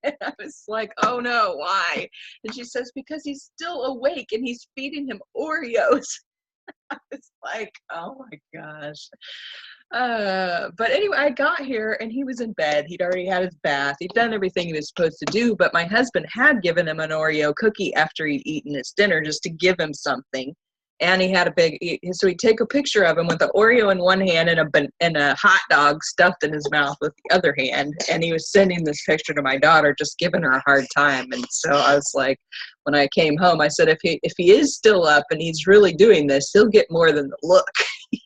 And I was like, "Oh no, why?" And she says, "Because he's still awake and he's feeding him Oreos." I was like, "Oh my gosh." But anyway, I got here and he was in bed. He'd already had his bath. He'd done everything he was supposed to do. But my husband had given him an Oreo cookie after he'd eaten his dinner, just to give him something. and he had so he'd take a picture of him with an Oreo in one hand and a hot dog stuffed in his mouth with the other hand. And he was sending this picture to my daughter, just giving her a hard time. And so I was like, when I came home, I said, if he is still up and he's really doing this, he'll get more than the look,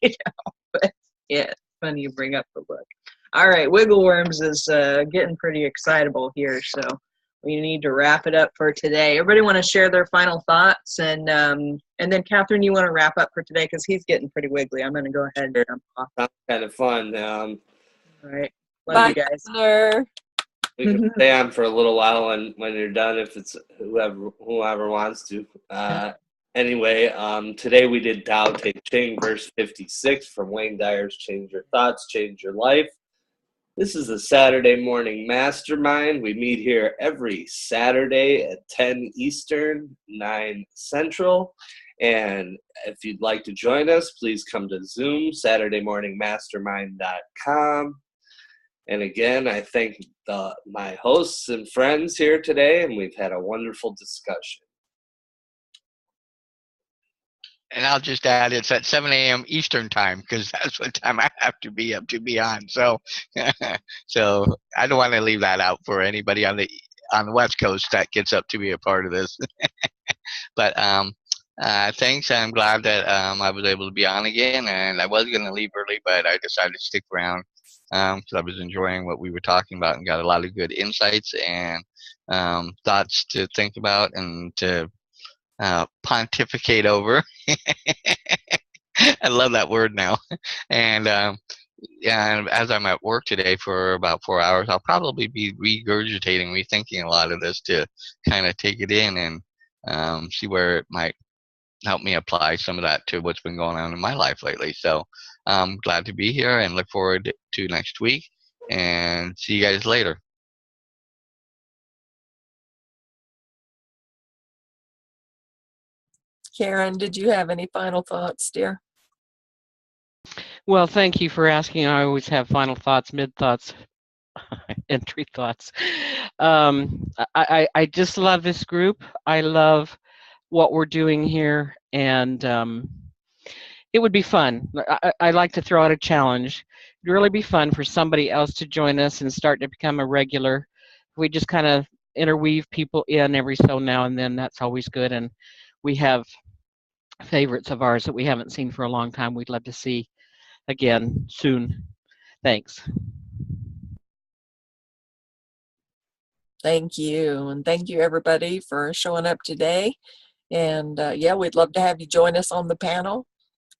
you know. But yeah, it's funny you bring up the look. All right, Wiggle Worms is getting pretty excitable here, so we need to wrap it up for today. Everybody want to share their final thoughts, and then Catherine, you want to wrap up for today because he's getting pretty wiggly. I'm going to go ahead and jump off. Sounds kind of fun. All right, love Bye, you guys. Governor. We can stay on for a little while when you're done, if it's whoever wants to. Anyway, today we did Tao Te Ching Verse 56 from Wayne Dyer's Change Your Thoughts, Change Your Life. This is the Saturday Morning Mastermind. We meet here every Saturday at 10 Eastern, 9 Central. And if you'd like to join us, please come to Zoom, saturdaymorningmastermind.com. And again, I thank my hosts and friends here today, and we've had a wonderful discussion. And I'll just add, it's at 7 a.m. Eastern time, because that's what time I have to be up to be on. So, so I don't want to leave that out for anybody on the West Coast that gets up to be a part of this. But thanks. I'm glad that I was able to be on again, and I was going to leave early, but I decided to stick around because I was enjoying what we were talking about and got a lot of good insights and thoughts to think about and to pontificate over. I love that word now. And as I'm at work today for about 4 hours, I'll probably be regurgitating, rethinking a lot of this to kind of take it in and see where it might help me apply some of that to what's been going on in my life lately. So I'm glad to be here and look forward to next week, and see you guys later. Karen, did you have any final thoughts, dear? Well, thank you for asking. I always have final thoughts, mid thoughts, entry thoughts. I just love this group. I love what we're doing here, and it would be fun. I like to throw out a challenge. It'd really be fun for somebody else to join us and start to become a regular. We just kind of interweave people in every so now and then. That's always good. And we have favorites of ours that we haven't seen for a long time. We'd love to see again soon. Thanks. Thank you. And thank you, everybody, for showing up today. And yeah, we'd love to have you join us on the panel.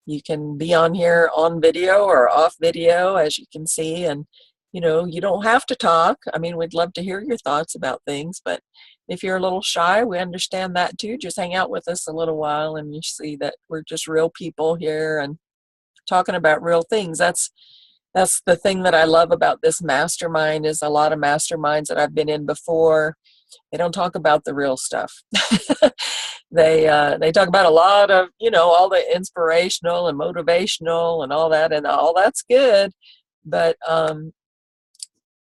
You can be on here on video or off video, as you can see. And, you know, you don't have to talk. I mean, we'd love to hear your thoughts about things. But if you're a little shy, we understand that too. Just hang out with us a little while and you see that we're just real people here and talking about real things. That's the thing that I love about this mastermind. Is a lot of masterminds that I've been in before, they don't talk about the real stuff. They talk about a lot of, you know, all the inspirational and motivational and all that, and all that's good. But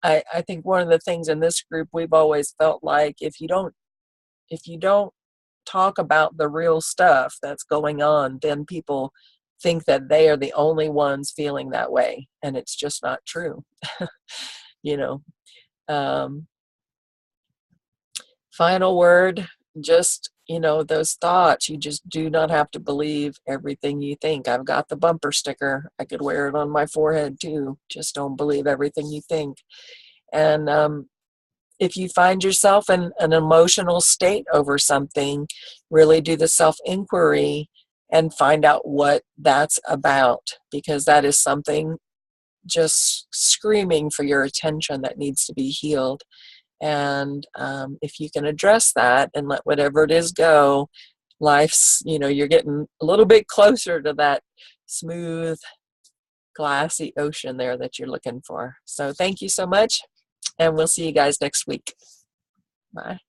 I think one of the things in this group, we've always felt like if you don't talk about the real stuff that's going on, then people think that they are the only ones feeling that way, and it's just not true. You know. Final word, just, you know, those thoughts, you just do not have to believe everything you think. I've got the bumper sticker. I could wear it on my forehead too. Just don't believe everything you think. And if you find yourself in an emotional state over something, really do the self-inquiry and find out what that's about, because that is something just screaming for your attention that needs to be healed. And if you can address that and let whatever it is go, life's, you know, you're getting a little bit closer to that smooth, glassy ocean there that you're looking for. So thank you so much, and we'll see you guys next week. Bye.